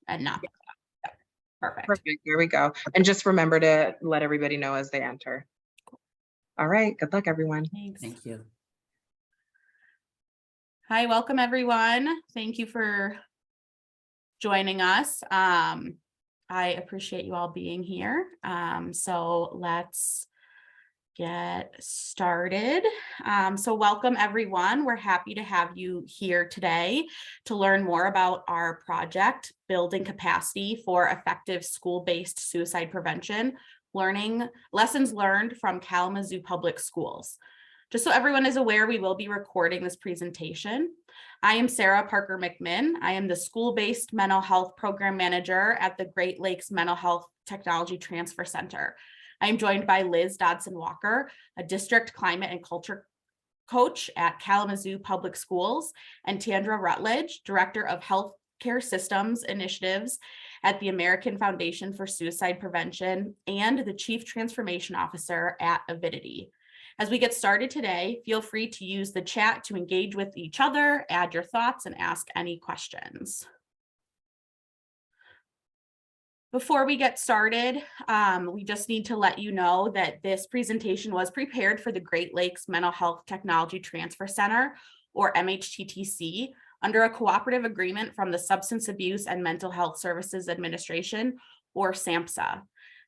and not. Yep. Perfect. Perfect. There we go. And just remember to let everybody know as they enter. All right. Good luck, everyone. Thanks. Thank you. Hi, welcome everyone. Thank you for joining us. I appreciate you all being here. So let's get started. So welcome everyone. We're happy to have you here today to learn more about our project, Building Capacity for Effective School-Based Suicide Prevention, Lessons Learned from Kalamazoo Public Schools. Just so everyone is aware, we will be recording this presentation. I am Sarah Parker McMinn. I am the School-Based Mental Health Program Manager at the Great Lakes Mental Health Technology Transfer Center. I am joined by Liz Dodson-Walker, a District Climate and Culture Coach at Kalamazoo Public Schools, and Tandra Rutledge, Director of Healthcare Systems Initiatives at the American Foundation for Suicide Prevention and the Chief Transformation Officer at Avidity. As we get started today, feel free to use the chat to engage with each other, add your thoughts, and ask any questions. Before we get started, we just need to let you know that this presentation was prepared for the Great Lakes Mental Health Technology Transfer Center, or MHTTC, under a cooperative agreement from the Substance Abuse and Mental Health Services Administration, or SAMHSA.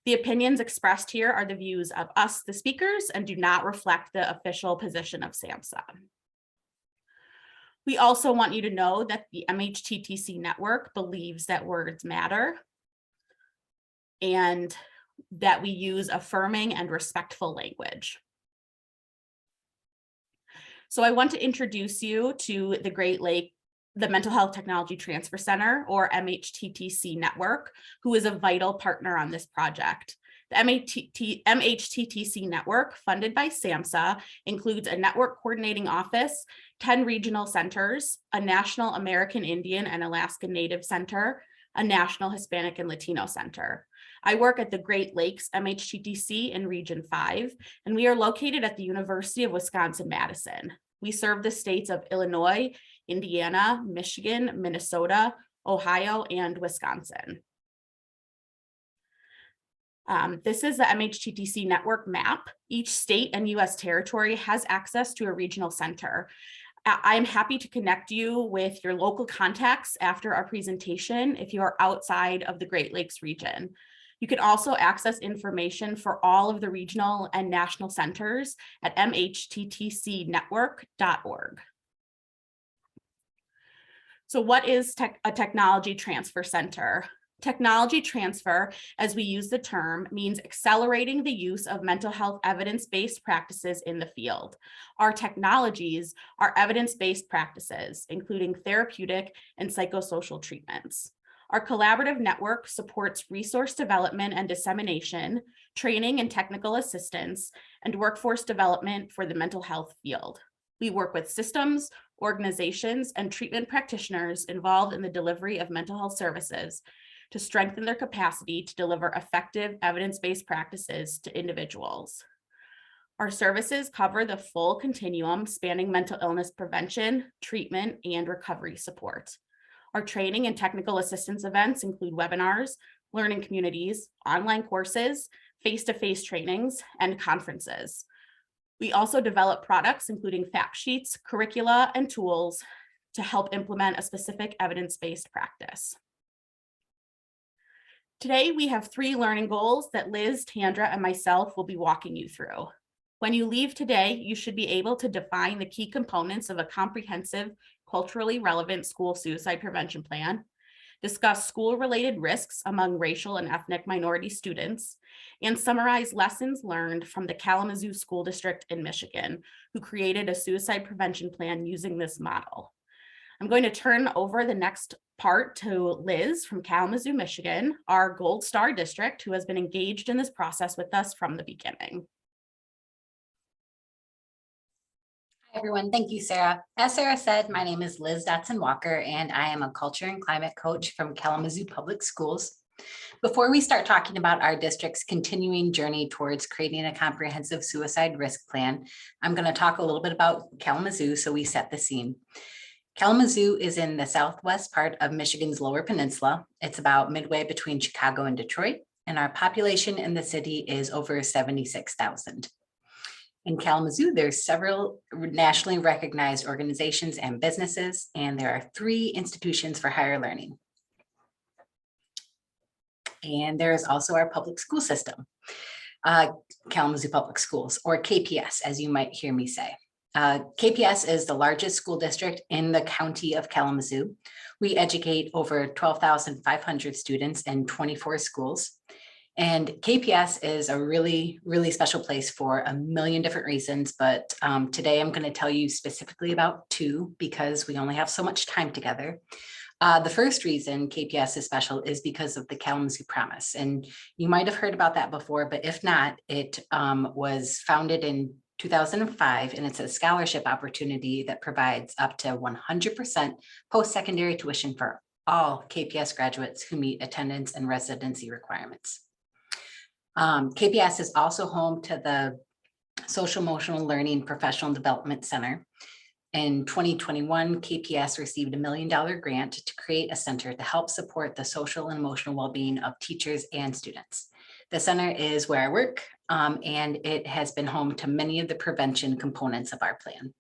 The opinions expressed here are the views of us, the speakers, and do not reflect the official position of SAMHSA. We also want you to know that the MHTTC network believes that words matter and that we use affirming and respectful language. So I want to introduce you to the Mental Health Technology Transfer Center, or MHTTC network, who is a vital partner on this project. The MHTTC network, funded by SAMHSA, includes a network coordinating office, 10 regional centers, a national American Indian and Alaska Native center, a national Hispanic and Latino center. I work at the Great Lakes MHTTC in Region 5, and we are located at the University of Wisconsin-Madison. We serve the states of Illinois, Indiana, Michigan, Minnesota, Ohio, and Wisconsin. This is the MHTTC network map. Each state and US territory has access to a regional center. I'm happy to connect you with your local contacts after our presentation if you are outside of the Great Lakes region. You can also access information for all of the regional and national centers at mhttcnetwork.org. So what is a technology transfer center? Technology transfer, as we use the term, means accelerating the use of mental health evidence-based practices in the field. Our technologies are evidence-based practices, including therapeutic and psychosocial treatments. Our collaborative network supports resource development and dissemination, training and technical assistance, and workforce development for the mental health field. We work with systems, organizations, and treatment practitioners involved in the delivery of mental health services to strengthen their capacity to deliver effective evidence-based practices to individuals. Our services cover the full continuum spanning mental illness prevention, treatment, and recovery support. Our training and technical assistance events include webinars, learning communities, online courses, face-to-face trainings, and conferences. We also develop products including fact sheets, curricula, and tools to help implement a specific evidence-based practice. Today, we have 3 learning goals that Liz, Tandra, and myself will be walking you through. When you leave today, you should be able to define the key components of a comprehensive, culturally relevant school suicide prevention plan, discuss school-related risks among racial and ethnic minority students, and summarize lessons learned from the Kalamazoo School District in Michigan, who created a suicide prevention plan using this model. I'm going to turn over the next part to Liz from Kalamazoo, Michigan, our Gold Star district, who has been engaged in this process with us from the beginning. Hi, everyone. Thank you, Sarah. As Sarah said, my name is Liz Dodson-Walker, and I am a culture and climate coach from Kalamazoo Public Schools. Before we start talking about our district's continuing journey towards creating a comprehensive suicide risk plan, I'm going to talk a little bit about Kalamazoo so we set the scene. Kalamazoo is in the southwest part of Michigan's Lower Peninsula. It's about midway between Chicago and Detroit, and our population in the city is over 76,000. In Kalamazoo, there's several nationally recognized organizations and businesses, and there are 3 institutions for higher learning. And there is also our public school system, Kalamazoo Public Schools, or KPS, as you might hear me say. KPS is the largest school district in the county of Kalamazoo. We educate over 12,500 students in 24 schools. And KPS is a really, really special place for a million different reasons. But today I'm going to tell you specifically about 2 because we only have so much time together. The first reason KPS is special is because of the Kalamazoo Promise. And you might have heard about that before, but if not, it was founded in 2005, and it's a scholarship opportunity that provides up to 100% post-secondary tuition for all KPS graduates who meet attendance and residency requirements. KPS is also home to the Social Emotional Learning Professional Development Center. In 2021, KPS received $1 million grant to create a center to help support the social and emotional well-being of teachers and students. The center is where I work, and it has been home to many of the prevention components of our plan.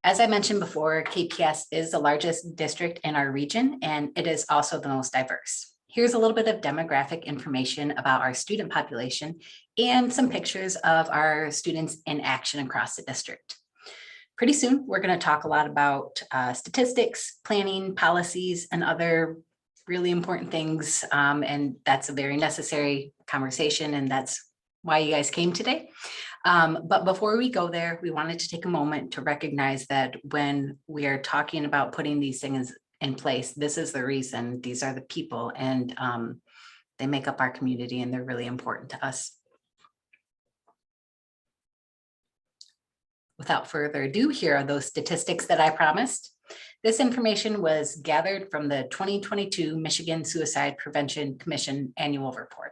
As I mentioned before, KPS is the largest district in our region, and it is also the most diverse. Here's a little bit of demographic information about our student population and some pictures of our students in action across the district. Pretty soon, we're going to talk a lot about statistics, planning, policies, and other really important things. And that's a very necessary conversation, and that's why you guys came today. But before we go there, we wanted to take a moment to recognize that when we are talking about putting these things in place, this is the reason. These are the people, and they make up our community, and they're really important to us. Without further ado, here are those statistics that I promised. This information was gathered from the 2022 Michigan Suicide Prevention Commission Annual Report.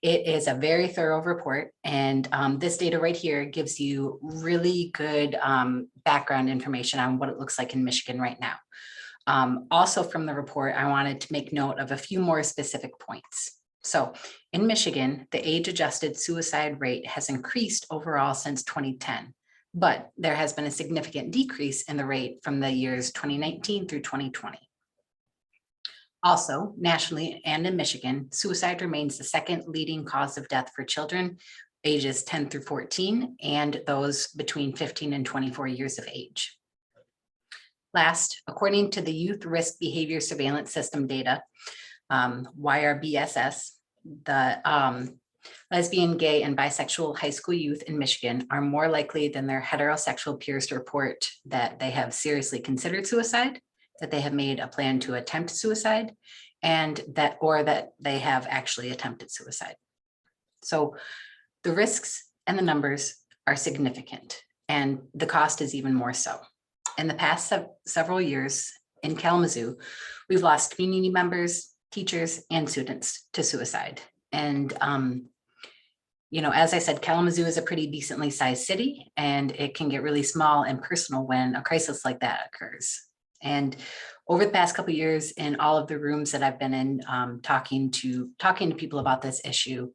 It is a very thorough report, and this data right here gives you really good background information on what it looks like in Michigan right now. Also from the report, I wanted to make note of a few more specific points. So in Michigan, the age-adjusted suicide rate has increased overall since 2010, but there has been a significant decrease in the rate from the years 2019 through 2020. Also, nationally and in Michigan, suicide remains the second leading cause of death for children ages 10 through 14 and those between 15 and 24 years of age. Last, according to the Youth Risk Behavior Surveillance System data, YRBSS, the lesbian, gay, and bisexual high school youth in Michigan are more likely than their heterosexual peers to report that they have seriously considered suicide, that they have made a plan to attempt suicide, and that they have actually attempted suicide. So the risks and the numbers are significant, and the cost is even more so. In the past several years in Kalamazoo, we've lost community members, teachers, and students to suicide. And, you know, as I said, Kalamazoo is a pretty decently sized city, and it can get really small and personal when a crisis like that occurs. And over the past couple of years, in all of the rooms that I've been in, talking to people about this issue,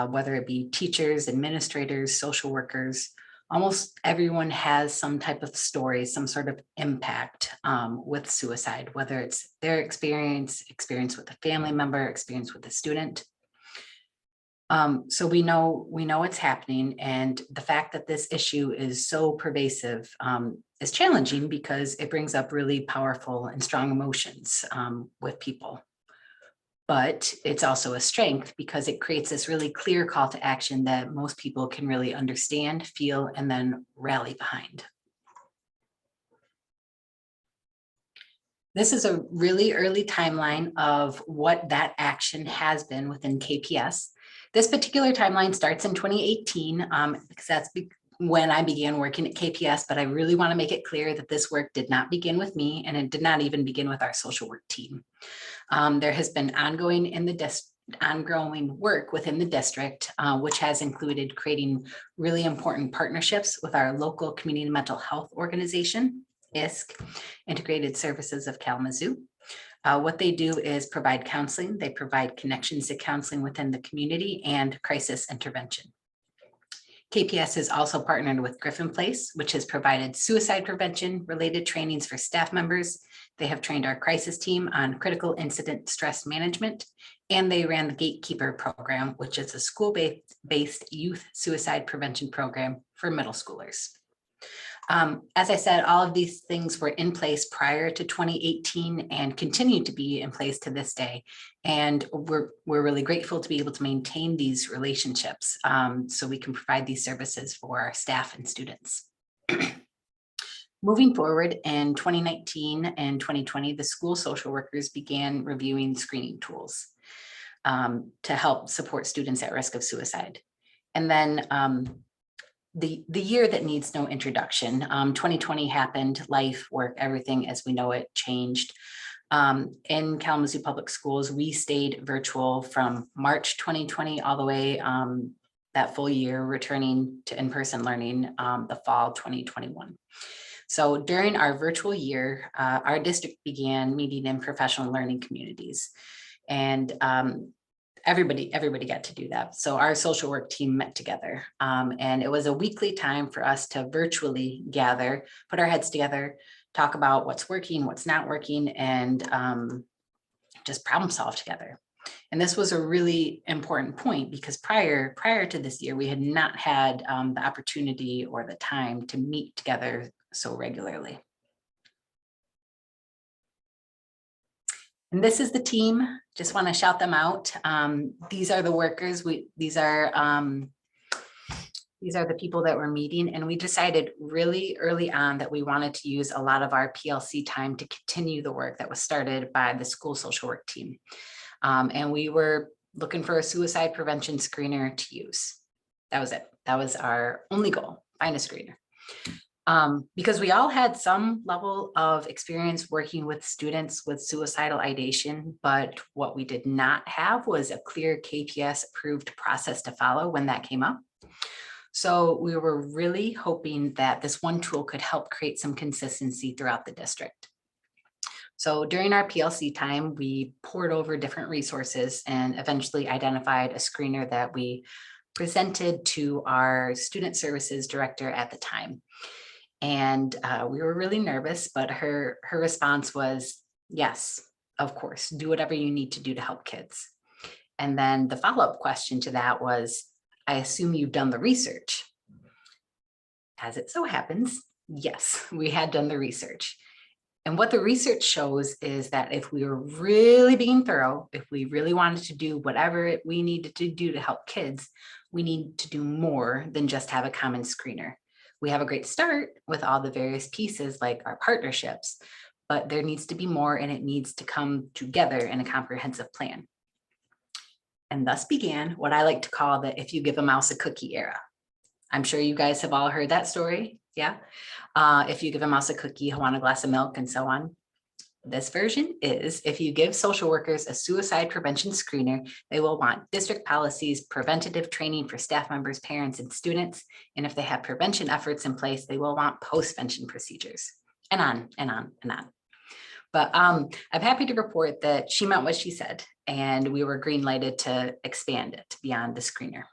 whether it be teachers, administrators, social workers, almost everyone has some type of story, some sort of impact with suicide, whether it's their experience with a family member, experience with a student. So we know it's happening, and the fact that this issue is so pervasive is challenging because it brings up really powerful and strong emotions with people. But it's also a strength because it creates this really clear call to action that most people can really understand, feel, and then rally behind. This is a really early timeline of what that action has been within KPS. This particular timeline starts in 2018 because that's when I began working at KPS, but I really want to make it clear that this work did not begin with me, and it did not even begin with our social work team. There has been ongoing in the ongoing work within the district, which has included creating really important partnerships with our local community mental health organization, ISC, Integrated Services of Kalamazoo. What they do is provide counseling. They provide connections to counseling within the community and crisis intervention. KPS has also partnered with Griffin Place, which has provided suicide prevention related trainings for staff members. They have trained our crisis team on critical incident stress management, and they ran the Gatekeeper program, which is a school-based youth suicide prevention program for middle schoolers. As I said, all of these things were in place prior to 2018 and continue to be in place to this day. And we're really grateful to be able to maintain these relationships so we can provide these services for our staff and students. Moving forward, in 2019 and 2020, the school social workers began reviewing screening tools to help support students at risk of suicide. And then the year that needs no introduction, 2020 happened, life, work, everything as we know it changed. In Kalamazoo Public Schools, we stayed virtual from March 2020 all the way that full year, returning to in-person learning the fall 2021. So during our virtual year, our district began meeting in professional learning communities, and everybody got to do that. So our social work team met together, and it was a weekly time for us to virtually gather, put our heads together, talk about what's working, what's not working, and just problem solve together. And this was a really important point because prior to this year, we had not had the opportunity or the time to meet together so regularly. And this is the team. Just want to shout them out. These are the workers. These are the people that we're meeting. And we decided really early on that we wanted to use a lot of our PLC time to continue the work that was started by the school social work team. And we were looking for a suicide prevention screener to use. That was it. That was our only goal, find a screener. Because we all had some level of experience working with students with suicidal ideation, but what we did not have was a clear KPS approved process to follow when that came up. So we were really hoping that this one tool could help create some consistency throughout the district. So during our PLC time, we poured over different resources and eventually identified a screener that we presented to our student services director at the time. And we were really nervous, but her response was, yes, of course, do whatever you need to do to help kids. And then the follow-up question to that was, I assume you've done the research. As it so happens, yes, we had done the research. And what the research shows is that if we were really being thorough, if we really wanted to do whatever we needed to do to help kids, we need to do more than just have a common screener. We have a great start with all the various pieces like our partnerships, but there needs to be more, and it needs to come together in a comprehensive plan. And thus began what I like to call the if you give a mouse a cookie era. I'm sure you guys have all heard that story. Yeah. If you give a mouse a cookie, he'll want a glass of milk and so on. This version is if you give social workers a suicide prevention screener, they will want district policies, preventative training for staff members, parents, and students. And if they have prevention efforts in place, they will want postvention procedures, and on and on and on. But I'm happy to report that she meant what she said, and we were green lighted to expand it beyond the screener.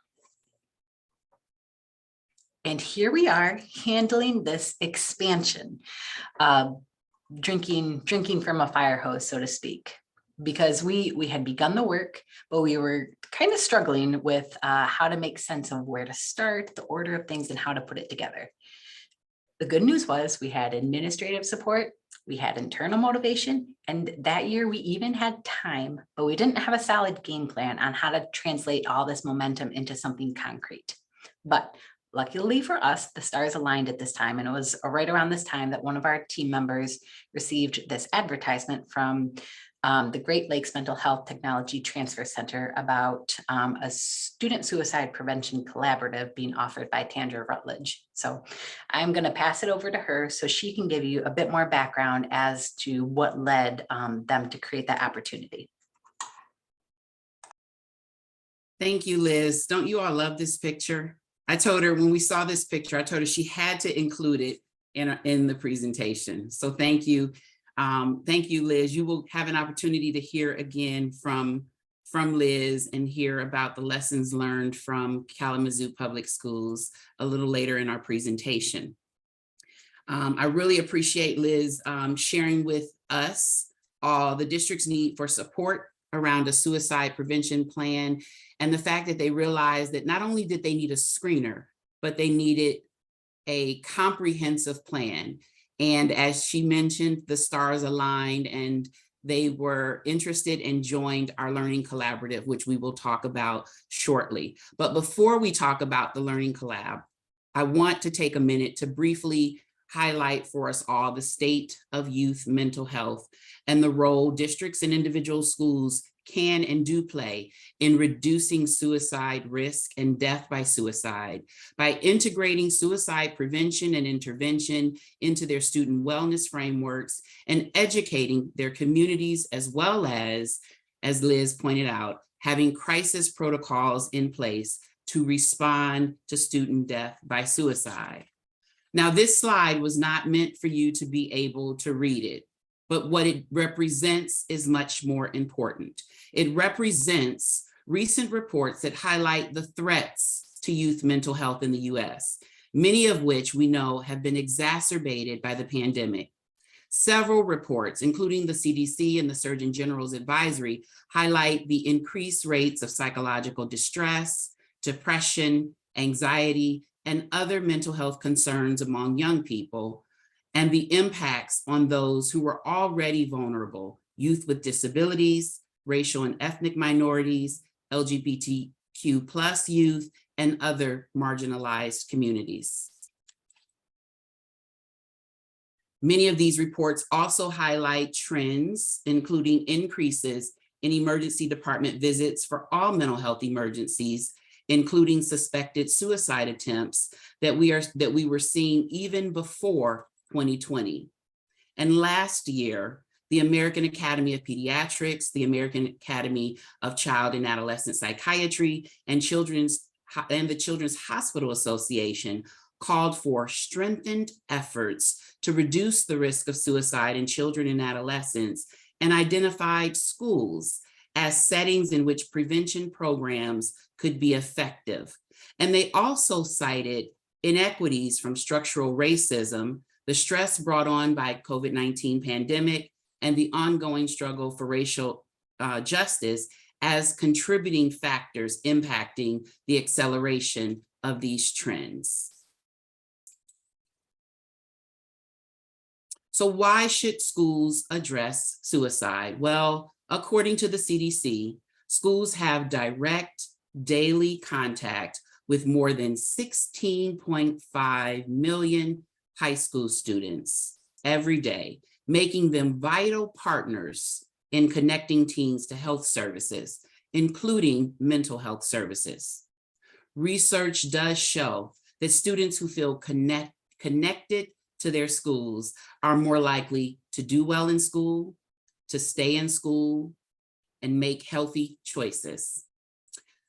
And here we are handling this expansion, drinking from a fire hose, so to speak, because we had begun the work, but we were kind of struggling with how to make sense of where to start, the order of things, and how to put it together. The good news was we had administrative support, we had internal motivation, and that year we even had time, but we didn't have a solid game plan on how to translate all this momentum into something concrete. But luckily for us, the stars aligned at this time, and it was right around this time that one of our team members received this advertisement from the Great Lakes Mental Health Technology Transfer Center about a student suicide prevention collaborative being offered by Tandra Rutledge. So I'm going to pass it over to her so she can give you a bit more background as to what led them to create that opportunity. Thank you, Liz. Don't you all love this picture? I told her when we saw this picture, I told her she had to include it in the presentation. So thank you. Thank you, Liz. You will have an opportunity to hear again from Liz and hear about the lessons learned from Kalamazoo Public Schools a little later in our presentation. I really appreciate Liz sharing with us all the district's need for support around a suicide prevention plan, and the fact that they realized that not only did they need a screener, but they needed a comprehensive plan. And as she mentioned, the stars aligned and they were interested and joined our Learning Collaborative, which we will talk about shortly. But before we talk about the Learning Collab, I want to take a minute to briefly highlight for us all the state of youth mental health and the role districts and individual schools can and do play in reducing suicide risk and death by suicide by integrating suicide prevention and intervention into their student wellness frameworks and educating their communities, as well as Liz pointed out, having crisis protocols in place to respond to student death by suicide. Now, this slide was not meant for you to be able to read it, but what it represents is much more important. It represents recent reports that highlight the threats to youth mental health in the US, many of which we know have been exacerbated by the pandemic. Several reports, including the CDC and the Surgeon General's advisory, highlight the increased rates of psychological distress, depression, anxiety, and other mental health concerns among young people, and the impacts on those who were already vulnerable, youth with disabilities, racial and ethnic minorities, LGBTQ+ youth, and other marginalized communities. Many of these reports also highlight trends, including increases in emergency department visits for all mental health emergencies, including suspected suicide attempts that we were seeing even before 2020. And last year, the American Academy of Pediatrics, the American Academy of Child and Adolescent Psychiatry, and the Children's Hospital Association called for strengthened efforts to reduce the risk of suicide in children and adolescents, and identified schools as settings in which prevention programs could be effective. And they also cited inequities from structural racism, the stress brought on by COVID-19 pandemic, and the ongoing struggle for racial justice as contributing factors impacting the acceleration of these trends. So why should schools address suicide? Well, according to the CDC, schools have direct daily contact with more than 16.5 million high school students every day, making them vital partners in connecting teens to health services, including mental health services. Research does show that students who feel connected to their schools are more likely to do well in school, to stay in school, and make healthy choices.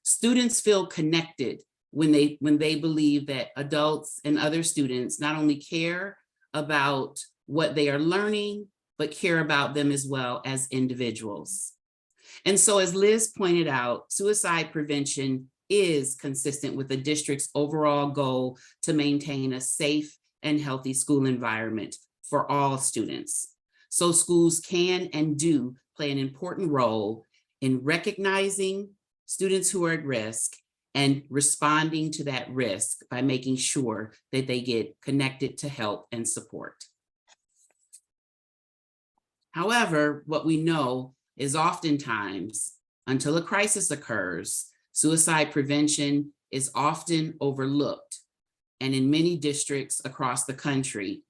Students feel connected when they believe that adults and other students not only care about what they are learning, but care about them as well as individuals. And so, as Liz pointed out, suicide prevention is consistent with the district's overall goal to maintain a safe and healthy school environment for all students. So schools can and do play an important role in recognizing students who are at risk and responding to that risk by making sure that they get connected to help and support. However, what we know is oftentimes, until a crisis occurs, suicide prevention is often overlooked. And in many districts across the country,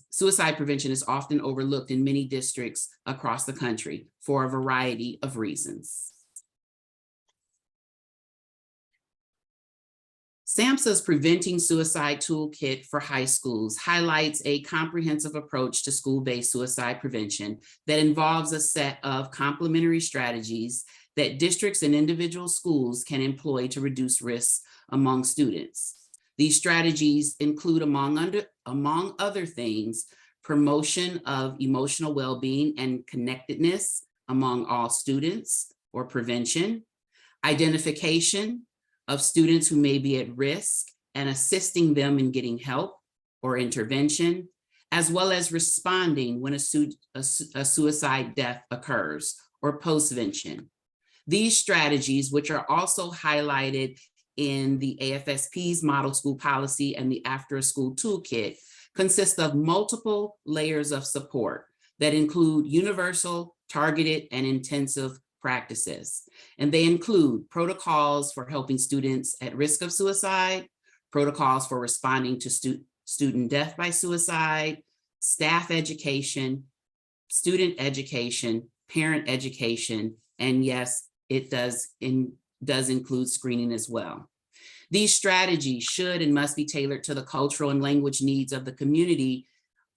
suicide prevention is often overlooked in many districts across the country for a variety of reasons. SAMHSA's Preventing Suicide Toolkit for High Schools highlights a comprehensive approach to school-based suicide prevention that involves a set of complementary strategies that districts and individual schools can employ to reduce risks among students. These strategies include, among other things, promotion of emotional well-being and connectedness among all students, or prevention, identification of students who may be at risk and assisting them in getting help or intervention, as well as responding when a suicide death occurs, or postvention. These strategies, which are also highlighted in the AFSP's Model School Policy and the After School Toolkit, consist of multiple layers of support that include universal, targeted, and intensive practices. And they include protocols for helping students at risk of suicide, protocols for responding to student death by suicide, staff education, student education, parent education, and yes, it does include screening as well. These strategies should and must be tailored to the cultural and language needs of the community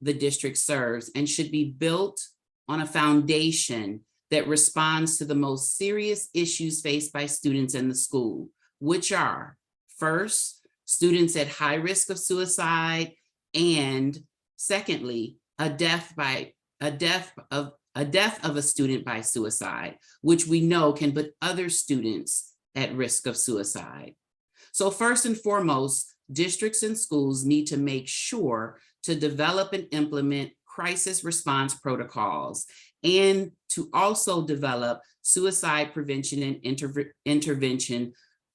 the district serves, and should be built on a foundation that responds to the most serious issues faced by students in the school, which are, first, students at high risk of suicide, and secondly, a death of a student by suicide, which we know can put other students at risk of suicide. So first and foremost, districts and schools need to make sure to develop and implement crisis response protocols, and to also develop suicide prevention and intervention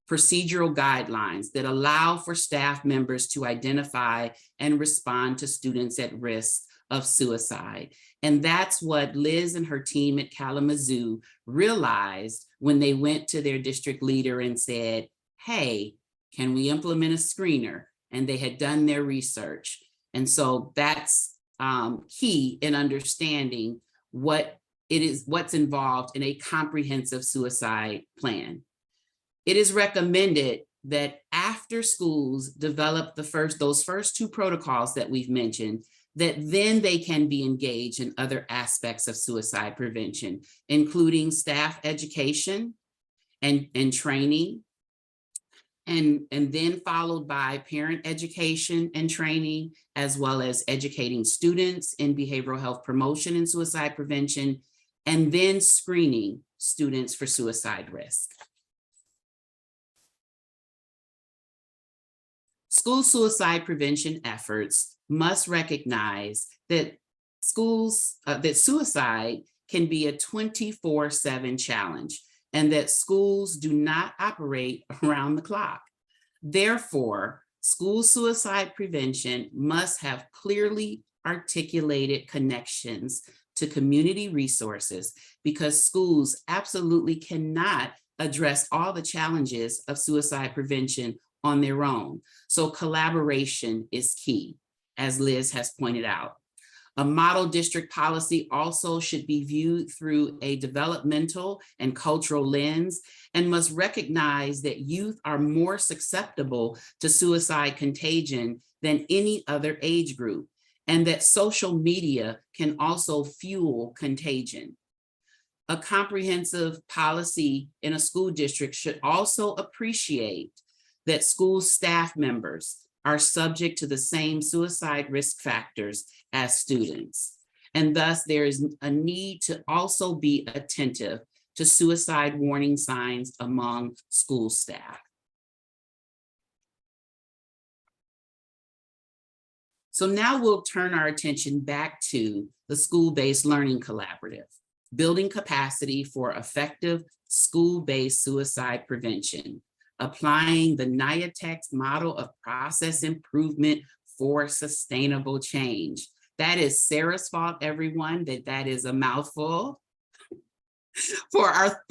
procedural guidelines that allow for staff members to identify and respond to students at risk of suicide. And that's what Liz and her team at Kalamazoo realized when they went to their district leader and said, hey, can we implement a screener? And they had done their research. And so that's key in understanding what's involved in a comprehensive suicide plan. It is recommended that after schools develop those first two protocols that we've mentioned, that then they can be engaged in other aspects of suicide prevention, including staff education and training, and then followed by parent education and training, as well as educating students in behavioral health promotion and suicide prevention, and then screening students for suicide risk. School suicide prevention efforts must recognize that suicide can be a 24/7 challenge, and that schools do not operate around the clock. Therefore, school suicide prevention must have clearly articulated connections to community resources, because schools absolutely cannot address all the challenges of suicide prevention on their own. So collaboration is key, as Liz has pointed out. A model district policy also should be viewed through a developmental and cultural lens, and must recognize that youth are more susceptible to suicide contagion than any other age group, and that social media can also fuel contagion. A comprehensive policy in a school district should also appreciate that school staff members are subject to the same suicide risk factors as students. And thus there is a need to also be attentive to suicide warning signs among school staff. So now we'll turn our attention back to the school-based learning collaborative, building capacity for effective school-based suicide prevention, applying the NIATEX model of process improvement for sustainable change. That is Sarah's fault, everyone, that is a mouthful. For our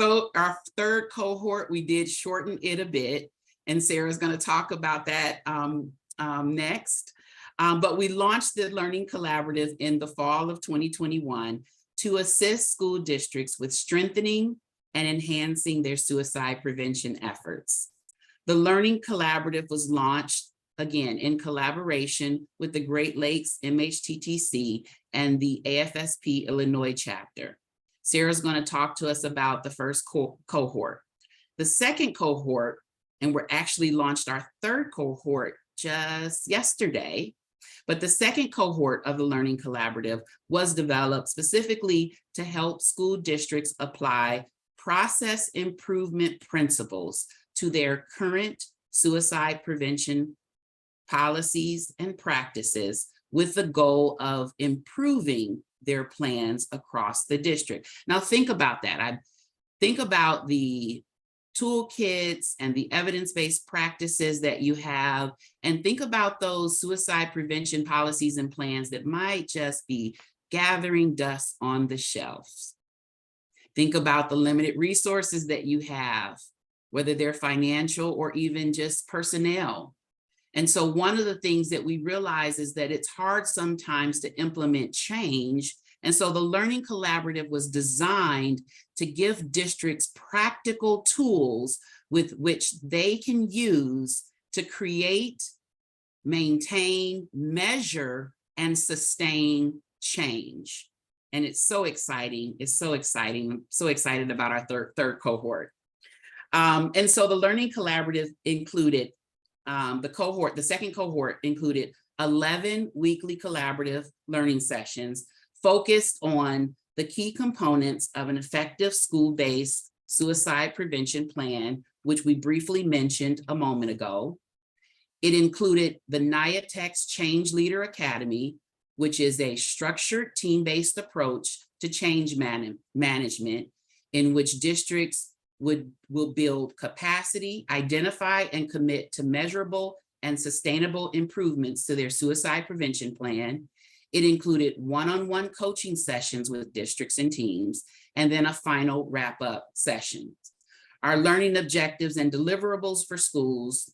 third cohort, we did shorten it a bit, and Sarah's going to talk about that next. But we launched the Learning Collaborative in the fall of 2021 to assist school districts with strengthening and enhancing their suicide prevention efforts. The Learning Collaborative was launched, again, in collaboration with the Great Lakes MHTTC and the AFSP Illinois chapter. Sarah's going to talk to us about the first cohort. The second cohort, and we're actually launched our third cohort just yesterday, but the second cohort of the Learning Collaborative was developed specifically to help school districts apply process improvement principles to their current suicide prevention policies and practices with the goal of improving their plans across the district. Now think about that. I think about the toolkits and the evidence-based practices that you have, and think about those suicide prevention policies and plans that might just be gathering dust on the shelves. Think about the limited resources that you have, whether they're financial or even just personnel. And so one of the things that we realize is that it's hard sometimes to implement change. And so the Learning Collaborative was designed to give districts practical tools with which they can use to create, maintain, measure, and sustain change. And it's so exciting. It's so exciting. I'm so excited about our third cohort. And so the Learning Collaborative included the second cohort included 11 weekly collaborative learning sessions focused on the key components of an effective school-based suicide prevention plan, which we briefly mentioned a moment ago. It included the NIATEX Change Leader Academy, which is a structured team-based approach to change management in which districts will build capacity, identify and commit to measurable and sustainable improvements to their suicide prevention plan. It included one-on-one coaching sessions with districts and teams, and then a final wrap-up session. Our learning objectives and deliverables for schools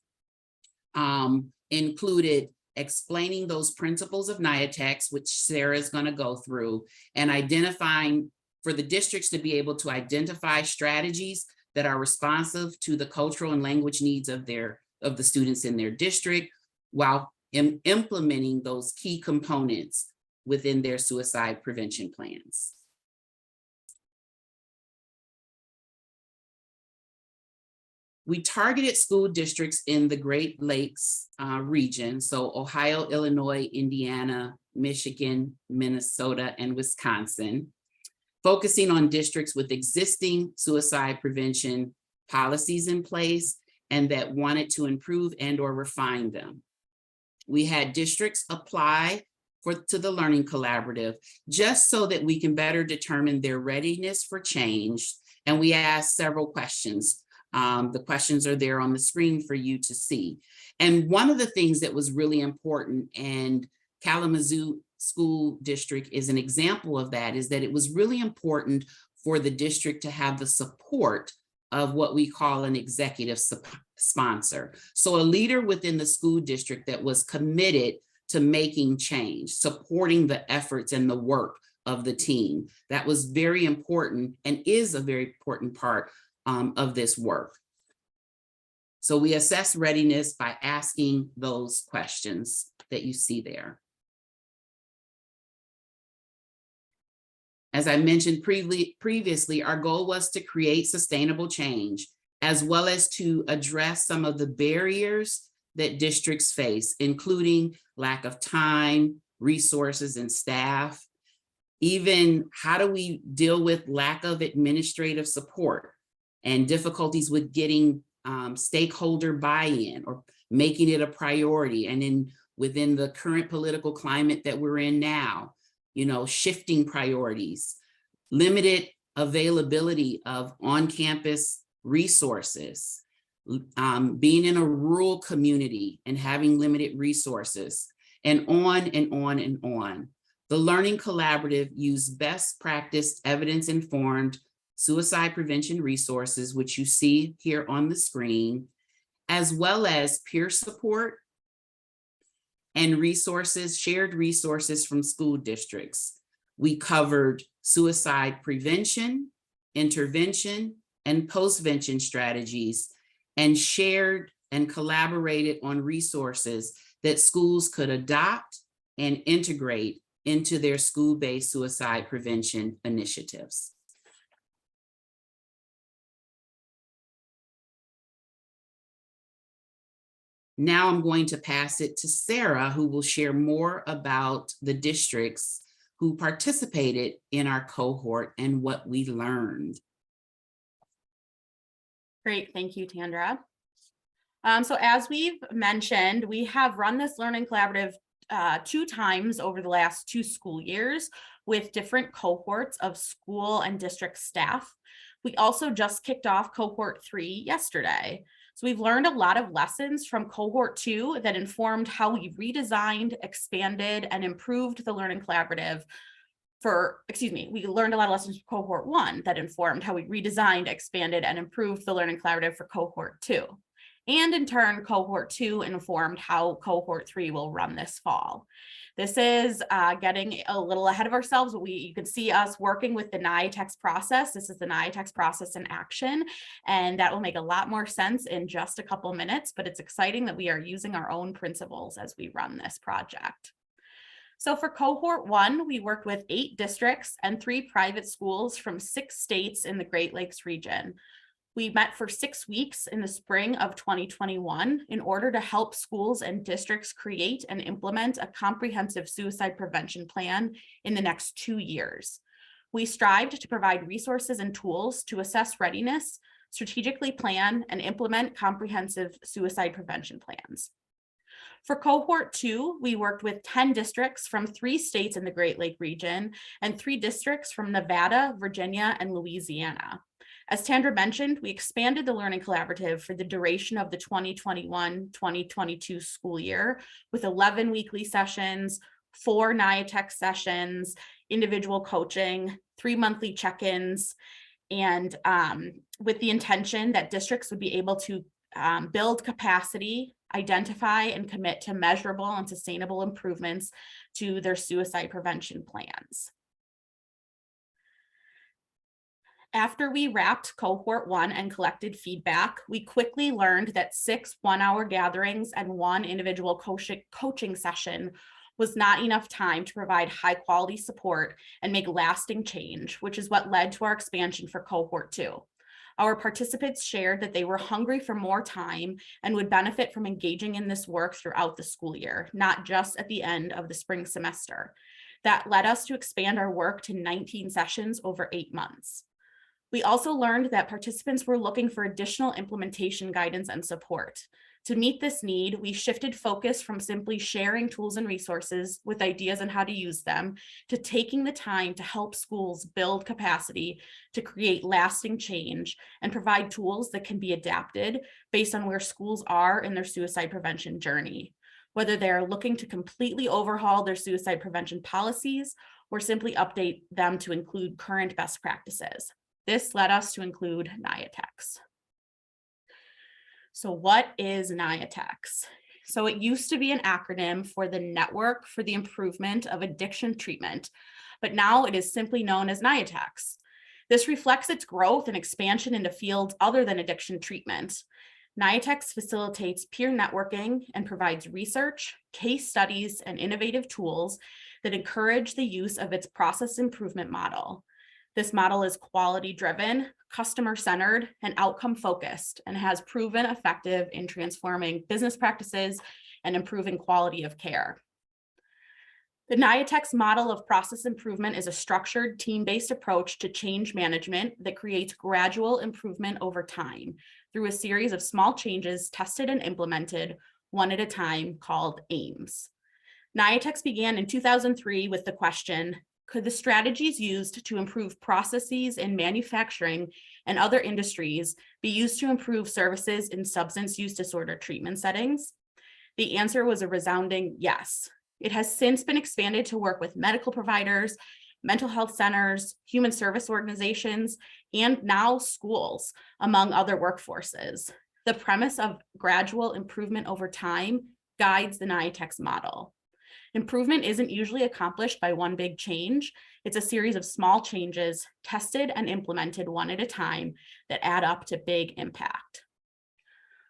included explaining those principles of NIATEX, which Sarah is going to go through, and identifying for the districts to be able to identify strategies that are responsive to the cultural and language needs of the students in their district, while implementing those key components within their suicide prevention plans. We targeted school districts in the Great Lakes region, so Ohio, Illinois, Indiana, Michigan, Minnesota, and Wisconsin, focusing on districts with existing suicide prevention policies in place and that wanted to improve and or refine them. We had districts apply to the Learning Collaborative just so that we can better determine their readiness for change. And we asked several questions. The questions are there on the screen for you to see. And one of the things that was really important, and Kalamazoo School District is an example of that, is that it was really important for the district to have the support of what we call an executive sponsor. So a leader within the school district that was committed to making change, supporting the efforts and the work of the team. That was very important and is a very important part of this work. So we assess readiness by asking those questions that you see there. As I mentioned previously, our goal was to create sustainable change, as well as to address some of the barriers that districts face, including lack of time, resources, and staff. Even how do we deal with lack of administrative support and difficulties with getting stakeholder buy-in or making it a priority. And within the current political climate that we're in now, shifting priorities, limited availability of on-campus resources, being in a rural community and having limited resources, and on and on and on. The Learning Collaborative used best practice evidence-informed suicide prevention resources, which you see here on the screen, as well as peer support and resources, shared resources from school districts. We covered suicide prevention, intervention, and postvention strategies, and shared and collaborated on resources that schools could adopt and integrate into their school-based suicide prevention initiatives. Now I'm going to pass it to Sarah, who will share more about the districts who participated in our cohort and what we learned. Great, thank you, Tandra. So as we've mentioned, we have run this learning collaborative 2 times over the last 2 school years with different cohorts of school and district staff. We also just kicked off cohort 3 yesterday. So we've learned a lot of lessons from cohort 2 that informed how we redesigned, expanded, and improved the learning collaborative we learned a lot of lessons from cohort 1 that informed how we redesigned, expanded, and improved the learning collaborative for cohort 2. And in turn, cohort 2 informed how cohort 3 will run this fall. This is getting a little ahead of ourselves, but you can see us working with the NIATEX process. This is the NIATEX process in action, and that will make a lot more sense in just a couple minutes, but it's exciting that we are using our own principles as we run this project. So for cohort 1, we worked with 8 districts and 3 private schools from 6 states in the Great Lakes region. We met for 6 weeks in the spring of 2021 in order to help schools and districts create and implement a comprehensive suicide prevention plan in the next 2 years. We strived to provide resources and tools to assess readiness, strategically plan, and implement comprehensive suicide prevention plans. For cohort 2, we worked with 10 districts from 3 states in the Great Lake region and 3 districts from Nevada, Virginia, and Louisiana. As Tandra mentioned, we expanded the learning collaborative for the duration of the 2021-2022 school year with 11 weekly sessions, 4 NIATEX sessions, individual coaching, 3 monthly check-ins, and with the intention that districts would be able to build capacity, identify and commit to measurable and sustainable improvements to their suicide prevention plans. After we wrapped cohort 1 and collected feedback, we quickly learned that 6 one-hour gatherings and 1 individual coaching session was not enough time to provide high-quality support and make lasting change, which is what led to our expansion for cohort 2. Our participants shared that they were hungry for more time and would benefit from engaging in this work throughout the school year, not just at the end of the spring semester. That led us to expand our work to 19 sessions over 8 months. We also learned that participants were looking for additional implementation guidance and support. To meet this need, we shifted focus from simply sharing tools and resources with ideas on how to use them to taking the time to help schools build capacity to create lasting change and provide tools that can be adapted based on where schools are in their suicide prevention journey, whether they're looking to completely overhaul their suicide prevention policies or simply update them to include current best practices. This led us to include NIATEX. So what is NIATEX? So it used to be an acronym for the Network for the Improvement of Addiction Treatment, but now it is simply known as NIATEX. This reflects its growth and expansion into fields other than addiction treatment. NIATEX facilitates peer networking and provides research, case studies, and innovative tools that encourage the use of its process improvement model. This model is quality-driven, customer-centered, and outcome-focused, and has proven effective in transforming business practices and improving quality of care. The NIATEX model of process improvement is a structured, team-based approach to change management that creates gradual improvement over time through a series of small changes tested and implemented one at a time, called AIMS. NIATEX began in 2003 with the question, could the strategies used to improve processes in manufacturing and other industries be used to improve services in substance use disorder treatment settings? The answer was a resounding yes. It has since been expanded to work with medical providers, mental health centers, human service organizations, and now schools, among other workforces. The premise of gradual improvement over time guides the NIATEX model. Improvement isn't usually accomplished by one big change. It's a series of small changes tested and implemented one at a time that add up to big impact.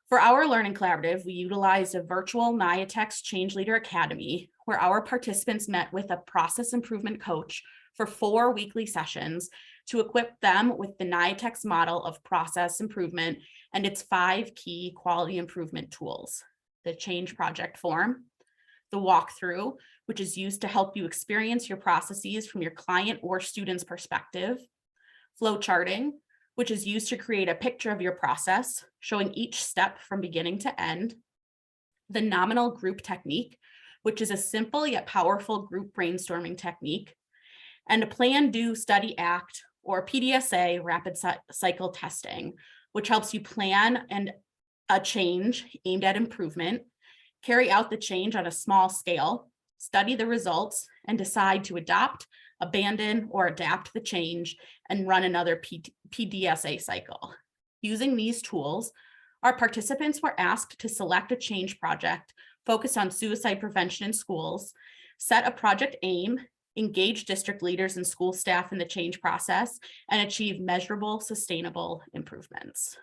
For our learning collaborative, we utilized a virtual NIATEX Change Leader Academy, where our participants met with a process improvement coach for 4 weekly sessions to equip them with the NIATEX model of process improvement and its 5 key quality improvement tools: the change project form, the walkthrough, which is used to help you experience your processes from your client or student's perspective, flow charting, which is used to create a picture of your process, showing each step from beginning to end, the nominal group technique, which is a simple yet powerful group brainstorming technique, and a plan, do, study, act, or PDSA rapid cycle testing, which helps you plan and a change aimed at improvement, carry out the change on a small scale, study the results, and decide to adopt, abandon, or adapt the change and run another PDSA cycle. Using these tools, our participants were asked to select a change project focused on suicide prevention in schools, set a project aim, engage district leaders and school staff in the change process, and achieve measurable, sustainable improvements.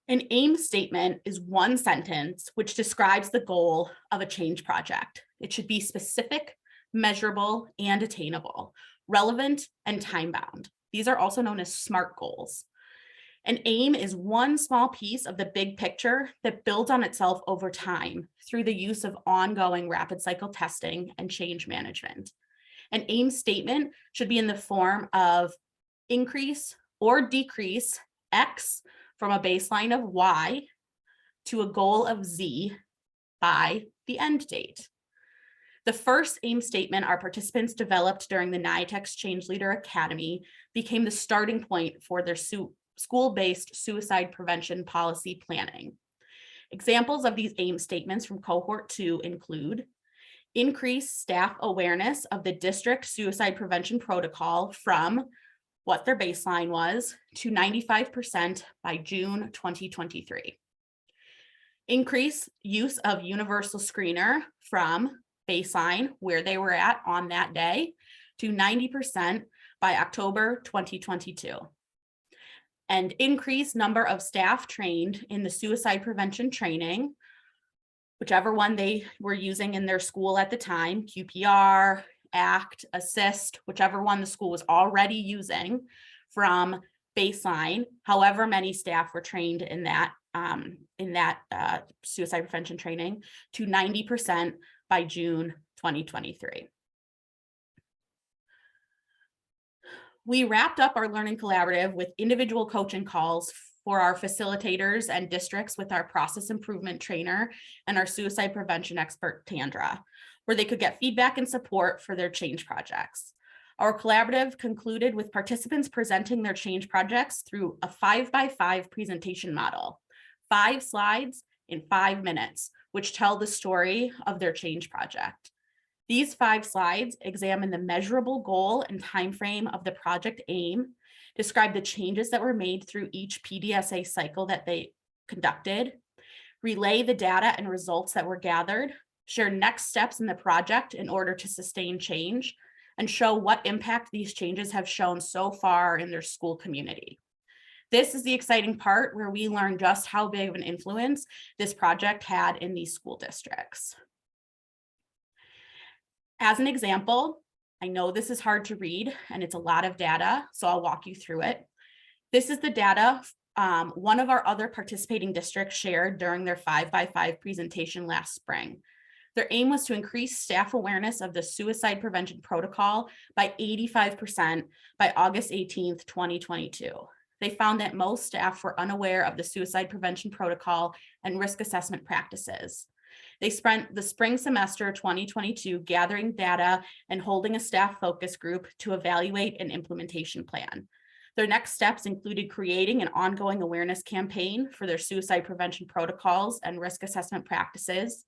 An aim statement is one sentence which describes the goal of a change project. It should be specific, measurable, and attainable, relevant, and time-bound. These are also known as SMART goals. An aim is one small piece of the big picture that builds on itself over time through the use of ongoing rapid cycle testing and change management. An aim statement should be in the form of increase or decrease X from a baseline of Y to a goal of Z by the end date. The first aim statement our participants developed during the NIATEX Change Leader Academy became the starting point for their school-based suicide prevention policy planning. Examples of these aim statements from cohort 2 include increase staff awareness of the district suicide prevention protocol from what their baseline was to 95% by June 2023. Increase use of universal screener from baseline, where they were at on that day, to 90% by October 2022. And increase number of staff trained in the suicide prevention training, whichever one they were using in their school at the time, QPR, ACT, ASSIST, whichever one the school was already using, from baseline, however many staff were trained in that suicide prevention training, to 90% by June 2023. We wrapped up our learning collaborative with individual coaching calls for our facilitators and districts with our process improvement trainer and our suicide prevention expert, Tandra, where they could get feedback and support for their change projects. Our collaborative concluded with participants presenting their change projects through a 5x5 presentation model, 5 slides in 5 minutes, which tell the story of their change project. These 5 slides examine the measurable goal and timeframe of the project aim, describe the changes that were made through each PDSA cycle that they conducted, relay the data and results that were gathered, share next steps in the project in order to sustain change, and show what impact these changes have shown so far in their school community. This is the exciting part where we learn just how big of an influence this project had in these school districts. As an example, I know this is hard to read and it's a lot of data, so I'll walk you through it. This is the data one of our other participating districts shared during their 5x5 presentation last spring. Their aim was to increase staff awareness of the suicide prevention protocol by 85% by August 18th, 2022. They found that most staff were unaware of the suicide prevention protocol and risk assessment practices. They spent the spring semester 2022 gathering data and holding a staff focus group to evaluate an implementation plan. Their next steps included creating an ongoing awareness campaign for their suicide prevention protocols and risk assessment practices,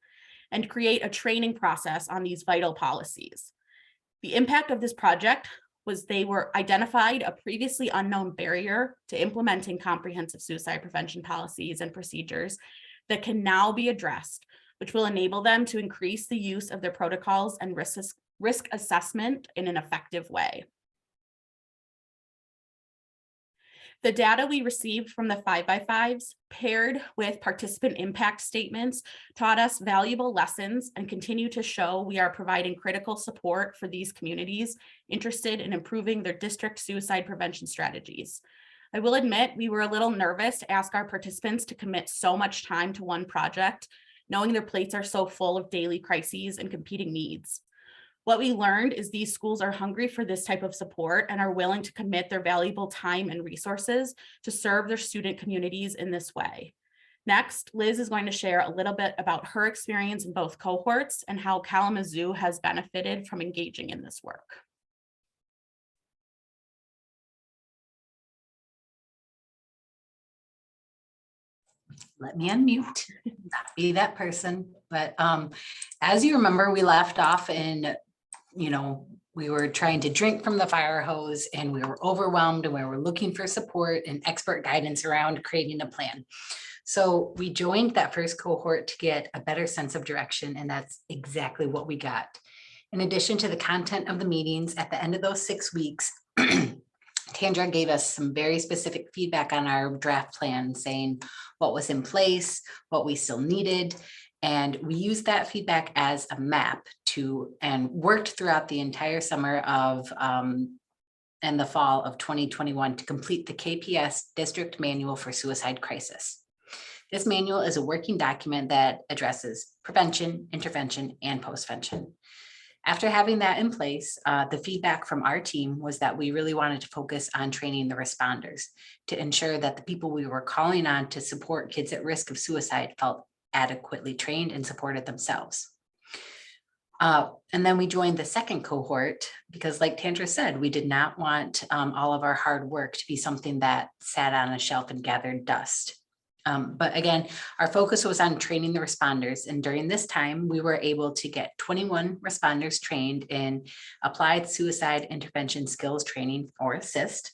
and create a training process on these vital policies. The impact of this project was they were identified a previously unknown barrier to implementing comprehensive suicide prevention policies and procedures that can now be addressed, which will enable them to increase the use of their protocols and risk assessment in an effective way. The data we received from the 5x5s paired with participant impact statements taught us valuable lessons and continue to show we are providing critical support for these communities interested in improving their district suicide prevention strategies. I will admit we were a little nervous to ask our participants to commit so much time to one project, knowing their plates are so full of daily crises and competing needs. What we learned is these schools are hungry for this type of support and are willing to commit their valuable time and resources to serve their student communities in this way. Next, Liz is going to share a little bit about her experience in both cohorts and how Kalamazoo has benefited from engaging in this work. Let me unmute, not be that person. But as you remember, we left off in, we were trying to drink from the fire hose and we were overwhelmed and we were looking for support and expert guidance around creating a plan. So we joined that first cohort to get a better sense of direction, and that's exactly what we got. In addition to the content of the meetings, at the end of those 6 weeks, Tandra gave us some very specific feedback on our draft plan, saying what was in place, what we still needed. And we used that feedback as a map and worked throughout the entire summer of and the fall of 2021 to complete the KPS District Manual for Suicide Crisis. This manual is a working document that addresses prevention, intervention, and postvention. After having that in place, the feedback from our team was that we really wanted to focus on training the responders to ensure that the people we were calling on to support kids at risk of suicide felt adequately trained and supported themselves. And then we joined the second cohort because, like Tandra said, we did not want all of our hard work to be something that sat on a shelf and gathered dust. But again, our focus was on training the responders. And during this time, we were able to get 21 responders trained in applied suicide intervention skills training, or ASSIST.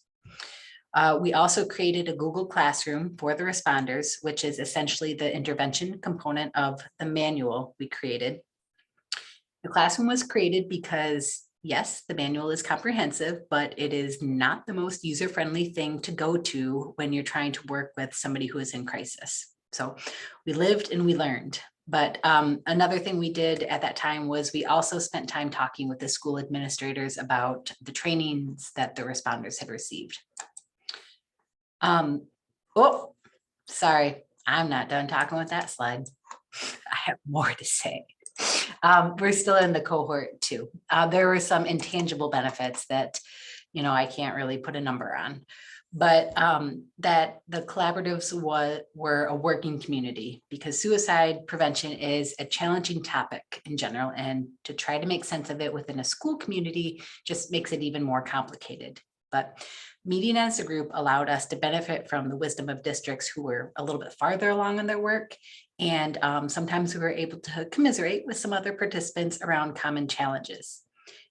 We also created a Google Classroom for the responders, which is essentially the intervention component of the manual we created. The classroom was created because, yes, the manual is comprehensive, but it is not the most user-friendly thing to go to when you're trying to work with somebody who is in crisis. So we lived and we learned. But another thing we did at that time was we also spent time talking with the school administrators about the trainings that the responders had received. Oh, sorry, I'm not done talking with that slide. I have more to say. We're still in the cohort 2. There were some intangible benefits that, I can't really put a number on, but that the collaboratives were a working community, because suicide prevention is a challenging topic in general, and to try to make sense of it within a school community just makes it even more complicated. But meeting as a group allowed us to benefit from the wisdom of districts who were a little bit farther along in their work. And sometimes we were able to commiserate with some other participants around common challenges.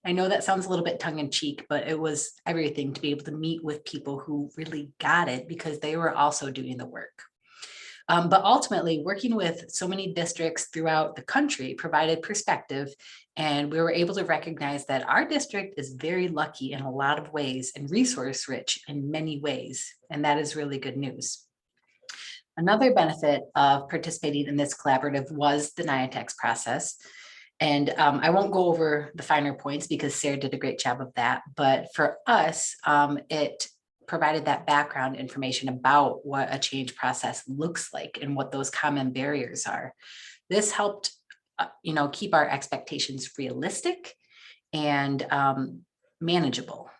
I know that sounds a little bit tongue in cheek, but it was everything to be able to meet with people who really got it because they were also doing the work. But ultimately, working with so many districts throughout the country provided perspective, and we were able to recognize that our district is very lucky in a lot of ways and resource rich in many ways, and that is really good news. Another benefit of participating in this collaborative was the NIATEX process. And I won't go over the finer points because Sarah did a great job of that. But for us, it provided that background information about what a change process looks like and what those common barriers are. This helped, keep our expectations realistic and manageable.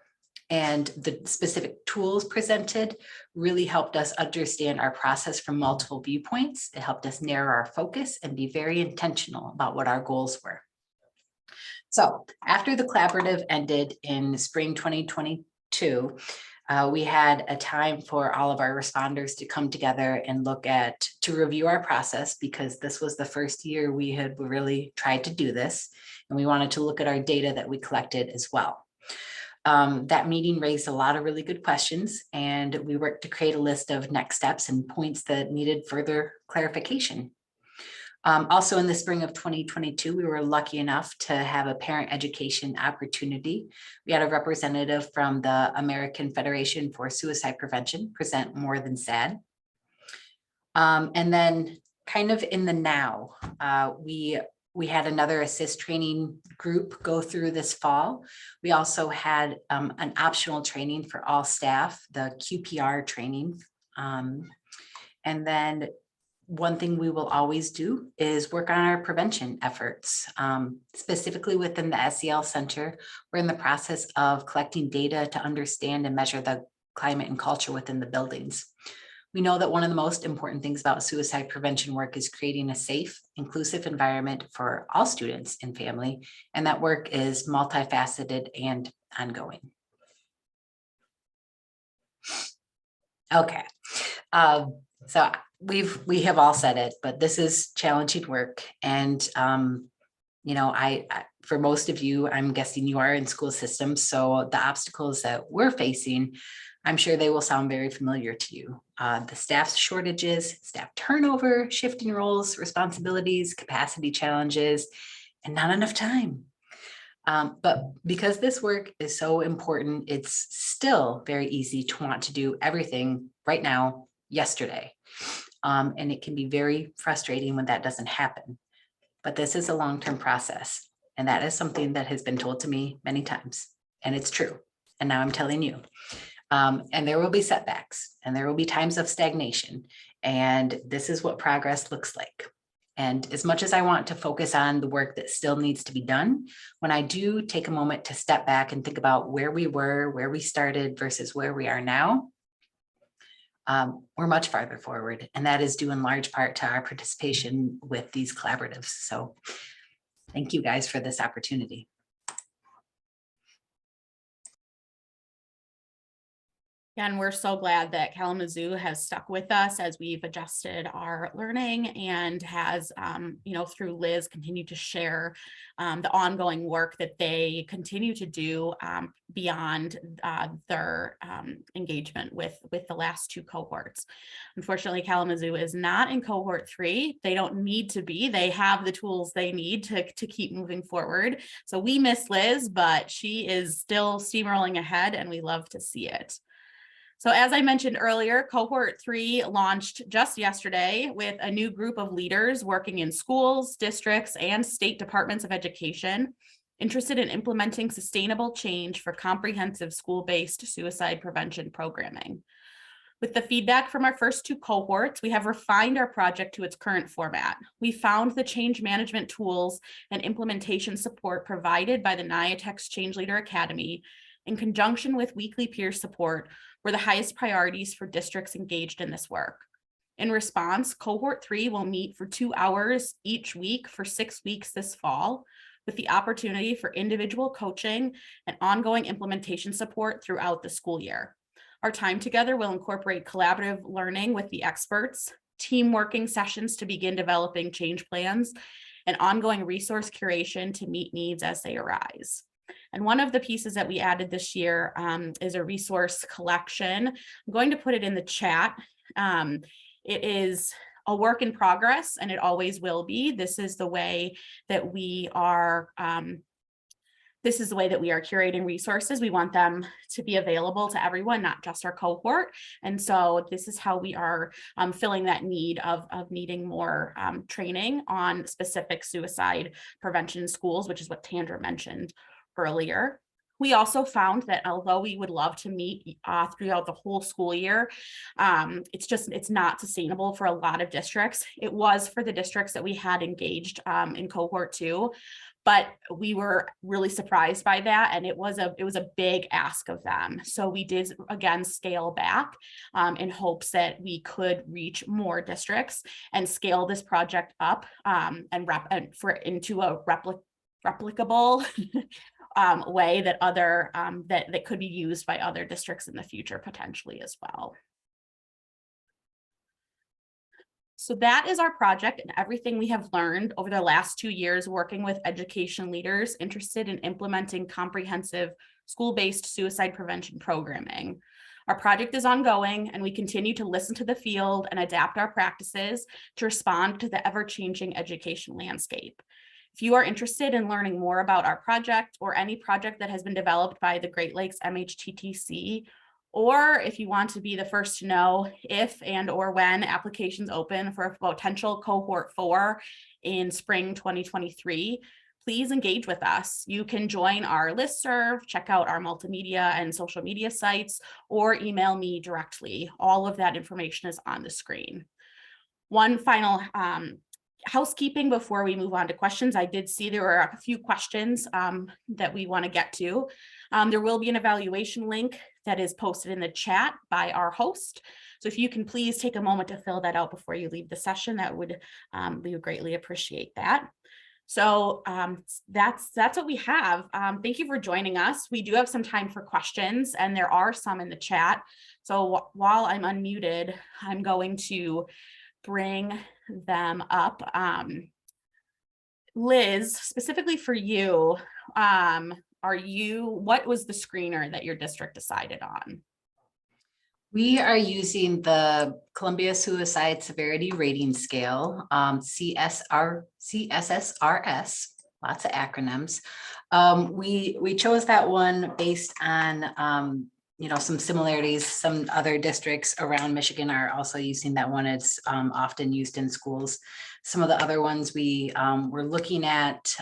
And the specific tools presented really helped us understand our process from multiple viewpoints. It helped us narrow our focus and be very intentional about what our goals were. So after the collaborative ended in spring 2022, we had a time for all of our responders to come together and to review our process, because this was the first year we had really tried to do this. And we wanted to look at our data that we collected as well. That meeting raised a lot of really good questions, and we worked to create a list of next steps and points that needed further clarification. Also in the spring of 2022, we were lucky enough to have a parent education opportunity. We had a representative from the American Federation for Suicide Prevention present More Than Sad. And then kind of in the now, we had another assist training group go through this fall. We also had an optional training for all staff, the QPR training. And then one thing we will always do is work on our prevention efforts, specifically within the SEL Center. We're in the process of collecting data to understand and measure the climate and culture within the buildings. We know that one of the most important things about suicide prevention work is creating a safe, inclusive environment for all students and family, and that work is multifaceted and ongoing. Okay, so we have all said it, but this is challenging work, and you know, for most of you, I'm guessing you are in school systems, so the obstacles that we're facing, I'm sure they will sound very familiar to you. The staff shortages, staff turnover, shifting roles, responsibilities, capacity challenges, and not enough time. But because this work is so important, it's still very easy to want to do everything right now, yesterday. And it can be very frustrating when that doesn't happen. But this is a long-term process. And that is something that has been told to me many times. And it's true. And now I'm telling you. And there will be setbacks and there will be times of stagnation. And this is what progress looks like. And as much as I want to focus on the work that still needs to be done, when I do take a moment to step back and think about where we were, where we started versus where we are now, we're much farther forward. And that is due in large part to our participation with these collaboratives. So thank you guys for this opportunity. And we're so glad that Kalamazoo has stuck with us as we've adjusted our learning and has, you know, through Liz, continued to share the ongoing work that they continue to do beyond their engagement with the last two cohorts. Unfortunately, Kalamazoo is not in cohort 3. They don't need to be. They have the tools they need to keep moving forward. So we miss Liz, but she is still steamrolling ahead and we love to see it. So as I mentioned earlier, cohort 3 launched just yesterday with a new group of leaders working in schools, districts, and state departments of education, interested in implementing sustainable change for comprehensive school-based suicide prevention programming. With the feedback from our first 2 cohorts, we have refined our project to its current format. We found the change management tools and implementation support provided by the NIATEX Change Leader Academy in conjunction with weekly peer support were the highest priorities for districts engaged in this work. In response, cohort 3 will meet for 2 hours each week for 6 weeks this fall, with the opportunity for individual coaching and ongoing implementation support throughout the school year. Our time together will incorporate collaborative learning with the experts, team working sessions to begin developing change plans, and ongoing resource curation to meet needs as they arise. And one of the pieces that we added this year is a resource collection. I'm going to put it in the chat. It is a work in progress, and it always will be. This is the way that we are. This is the way that we are curating resources. We want them to be available to everyone, not just our cohort. And so this is how we are filling that need of needing more training on specific suicide prevention in schools, which is what Tandra mentioned earlier. We also found that although we would love to meet throughout the whole school year, it's not sustainable for a lot of districts. It was for the districts that we had engaged in cohort 2, but we were really surprised by that, and it was a big ask of them. So we did again scale back in hopes that we could reach more districts and scale this project up into a replicable way that that could be used by other districts in the future potentially as well. So that is our project and everything we have learned over the last 2 years working with education leaders interested in implementing comprehensive school-based suicide prevention programming. Our project is ongoing, and we continue to listen to the field and adapt our practices to respond to the ever-changing education landscape. If you are interested in learning more about our project or any project that has been developed by the Great Lakes MHTTC, or if you want to be the first to know if and or when applications open for a potential cohort 4 in spring 2023, please engage with us. You can join our listserv, check out our multimedia and social media sites, or email me directly. All of that information is on the screen. One final housekeeping before we move on to questions. I did see there were a few questions that we want to get to. There will be an evaluation link that is posted in the chat by our host. So if you can please take a moment to fill that out before you leave the session, that would we would greatly appreciate that. So that's what we have. Thank you for joining us. We do have some time for questions, and there are some in the chat. So while I'm unmuted, I'm going to bring them up. Liz, specifically for you, what was the screener that your district decided on? We are using the Columbia Suicide Severity Rating Scale, CSSRS, lots of acronyms. We chose that one based on some similarities. Some other districts around Michigan are also using that one. It's often used in schools. Some of the other ones we were looking at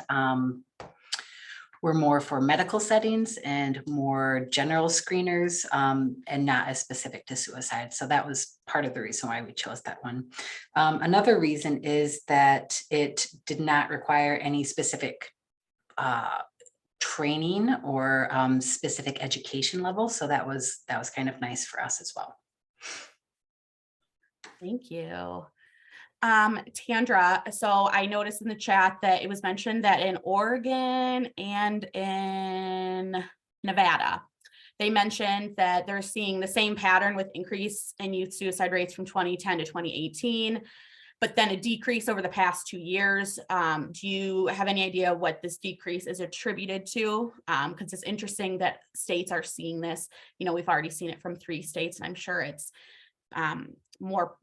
were more for medical settings and more general screeners, and not as specific to suicide. So that was part of the reason why we chose that one. Another reason is that it did not require any specific training or specific education level. So that was kind of nice for us as well. Thank you. Tandra, so I noticed in the chat that it was mentioned that in Oregon and in Nevada, they mentioned that they're seeing the same pattern with increase in youth suicide rates from 2010 to 2018, but then a decrease over the past 2 years. Do you have any idea what this decrease is attributed to? Because it's interesting that states are seeing this. We've already seen it from 3 states, and I'm sure it's more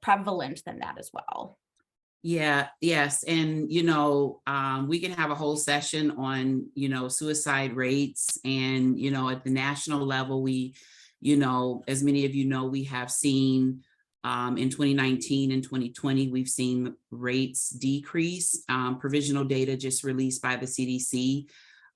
prevalent than that as well. Yeah, yes. And, we can have a whole session on, suicide rates, and, at the national level, we, as many of you know, we have seen in 2019 and 2020, we've seen rates decrease. Provisional data just released by the CDC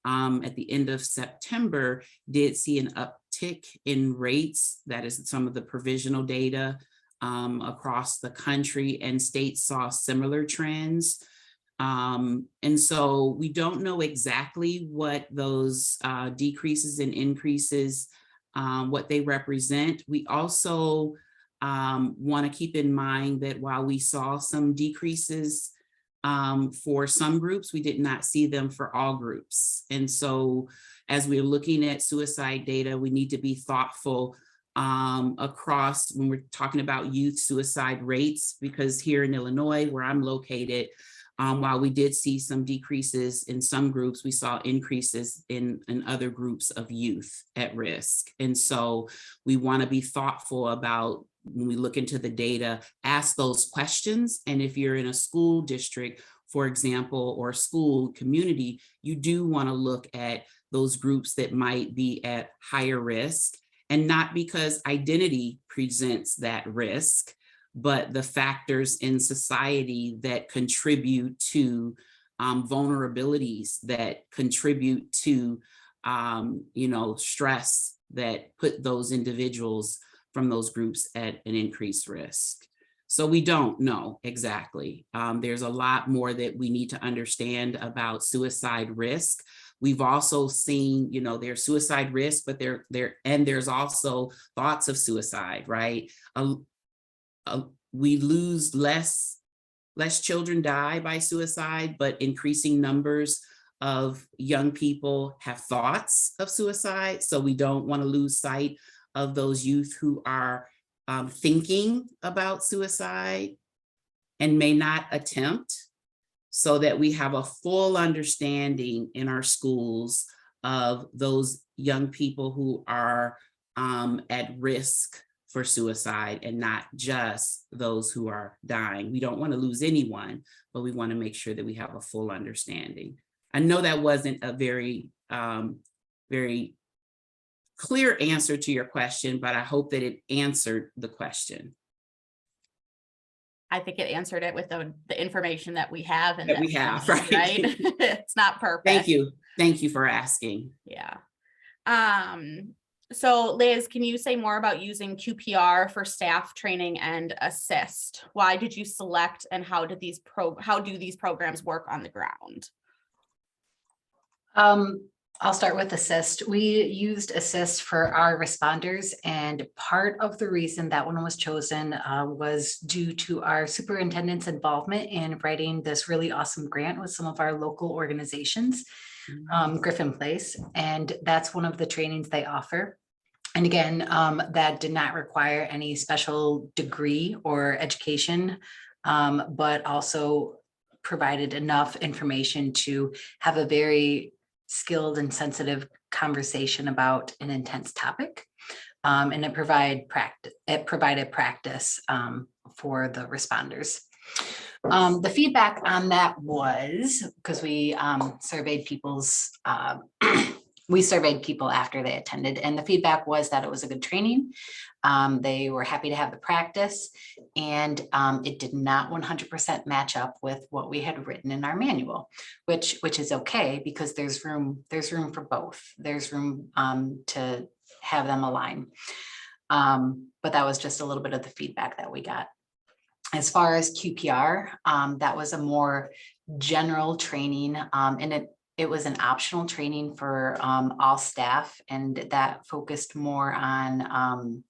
at the end of September did see an uptick in rates. That is some of the provisional data across the country, and states saw similar trends. And so we don't know exactly what those decreases and increases, what they represent. We also want to keep in mind that while we saw some decreases for some groups, we did not see them for all groups. And so as we're looking at suicide data, we need to be thoughtful across when we're talking about youth suicide rates, because here in Illinois, where I'm located, while we did see some decreases in some groups, we saw increases in other groups of youth at risk. And so we want to be thoughtful about, when we look into the data, ask those questions. And if you're in a school district, for example, or school community, you do want to look at those groups that might be at higher risk, and not because identity presents that risk, but the factors in society that contribute to vulnerabilities, that contribute to stress, that put those individuals from those groups at an increased risk. So we don't know exactly. There's a lot more that we need to understand about suicide risk. We've also seen, there's suicide risk, but there's also thoughts of suicide, right? We lose less children die by suicide, but increasing numbers of young people have thoughts of suicide. So we don't want to lose sight of those youth who are thinking about suicide and may not attempt, so that we have a full understanding in our schools of those young people who are at risk for suicide and not just those who are dying. We don't want to lose anyone, but we want to make sure that we have a full understanding. I know that wasn't a very, very clear answer to your question, but I hope that it answered the question. I think it answered it with the information that we have and That we have, right? It's not perfect. Thank you. Thank you for asking. Yeah. So Liz, can you say more about using QPR for staff training and assist? Why did you select and how do these programs work on the ground? I'll start with assist. We used assist for our responders, and part of the reason that one was chosen was due to our superintendent's involvement in writing this really awesome grant with some of our local organizations, Griffin Place, and that's one of the trainings they offer. And again, that did not require any special degree or education, but also provided enough information to have a very skilled and sensitive conversation about an intense topic. And it provided practice for the responders. The feedback on that was, because we surveyed people's we surveyed people after they attended, and the feedback was that it was a good training. They were happy to have the practice, and it did not 100% match up with what we had written in our manual, which is okay, because there's room for both. There's room to have them align. But that was just a little bit of the feedback that we got. As far as QPR, that was a more general training, and it was an optional training for all staff, and that focused more on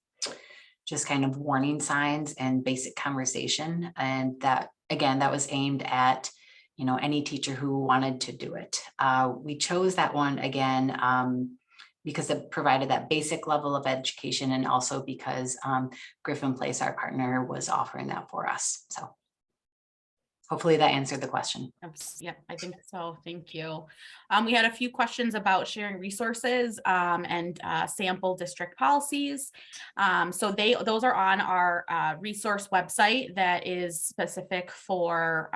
just kind of warning signs and basic conversation. And that, again, that was aimed at, you know, any teacher who wanted to do it. We chose that one again because it provided that basic level of education, and also because Griffin Place, our partner, was offering that for us. So hopefully that answered the question. Yeah, I think so. Thank you. We had a few questions about sharing resources and sample district policies. So those are on our resource website that is specific for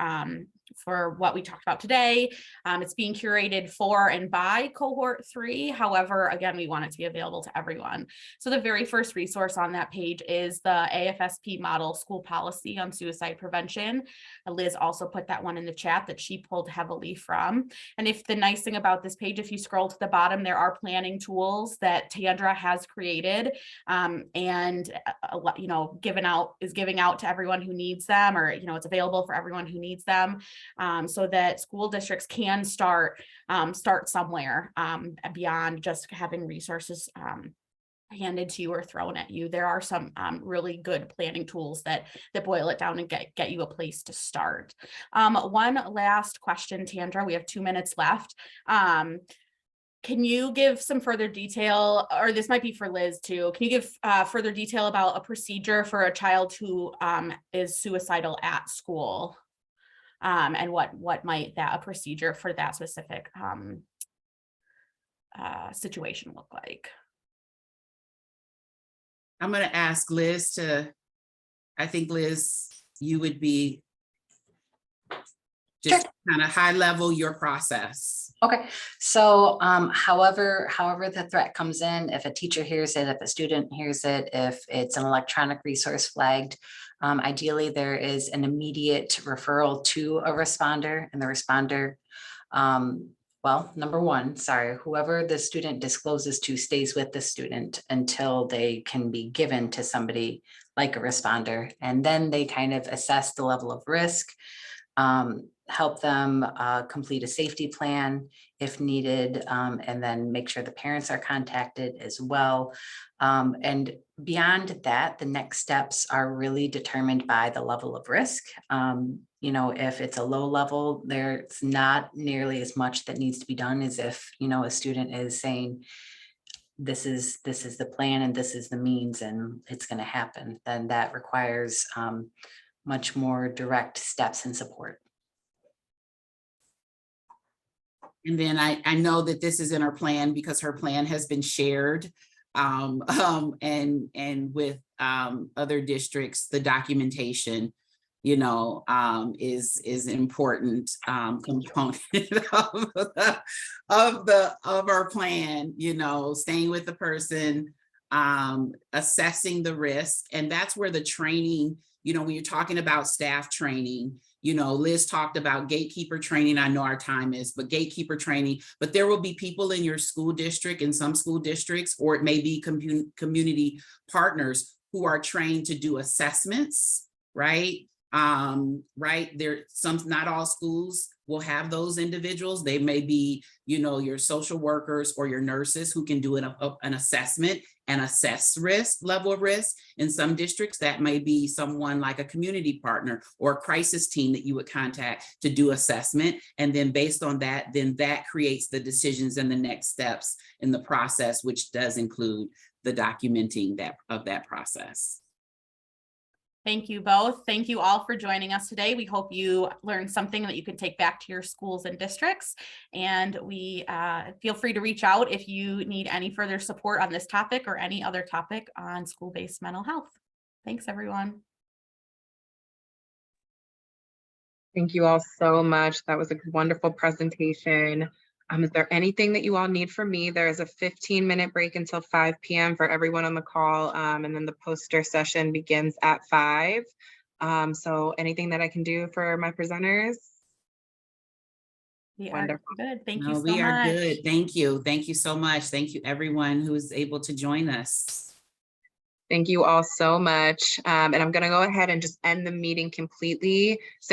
what we talked about today. It's being curated for and by cohort 3. However, again, we want it to be available to everyone. So the very first resource on that page is the AFSP model school policy on suicide prevention. Liz also put that one in the chat that she pulled heavily from. And if the nice thing about this page, if you scroll to the bottom, there are planning tools that Tandra has created and you know, giving out to everyone who needs them, or you know, it's available for everyone who needs them. So that school districts can start somewhere beyond just having resources handed to you or thrown at you. There are some really good planning tools that boil it down and get you a place to start. One last question, Tandra, we have 2 minutes left. Can you give some further detail, or this might be for Liz too, can you give further detail about a procedure for a child who is suicidal at school? And what might a procedure for that specific situation look like? I'm going to ask Liz to, I think Liz, you would be just kind of high level your process. Okay, so however the threat comes in, if a teacher hears it, if a student hears it, if it's an electronic resource flagged, ideally there is an immediate referral to a responder, and the responder, well, number one, whoever the student discloses to stays with the student until they can be given to somebody like a responder. And then they kind of assess the level of risk, help them complete a safety plan if needed, and then make sure the parents are contacted as well. And beyond that, the next steps are really determined by the level of risk. You know, if it's a low level, there's not nearly as much that needs to be done as if, you know, a student is saying, this is the plan and this is the means and it's going to happen. Then that requires much more direct steps and support. And then I know that this is in our plan because her plan has been shared and with other districts, the documentation, you know, is an important component of our plan, you know, staying with the person, assessing the risk. And that's where the training, you know, when you're talking about staff training, you know, Liz talked about gatekeeper training. I know our time is, but gatekeeper training, but there will be people in your school district, in some school districts, or it may be community partners who are trained to do assessments, right? Right there, not all schools will have those individuals. They may be, you know, your social workers or your nurses who can do an assessment and assess level of risk. In some districts, that may be someone like a community partner or a crisis team that you would contact to do assessment. And then based on that, then that creates the decisions and the next steps in the process, which does include the documenting of that process. Thank you both. Thank you all for joining us today. We hope you learned something that you can take back to your schools and districts. And we feel free to reach out if you need any further support on this topic or any other topic on school-based mental health. Thanks, everyone. Thank you all so much. That was a wonderful presentation. Is there anything that you all need from me? There is a 15-minute break until 5 p.m. for everyone on the call, and then the poster session begins at 5. So anything that I can do for my presenters? We Wonderful. are good. Thank No, you so we are much. good. Thank you. Thank you so much. Thank you, everyone who was able to join us. Thank you all so much. And I'm going to go ahead and just end the meeting completely. So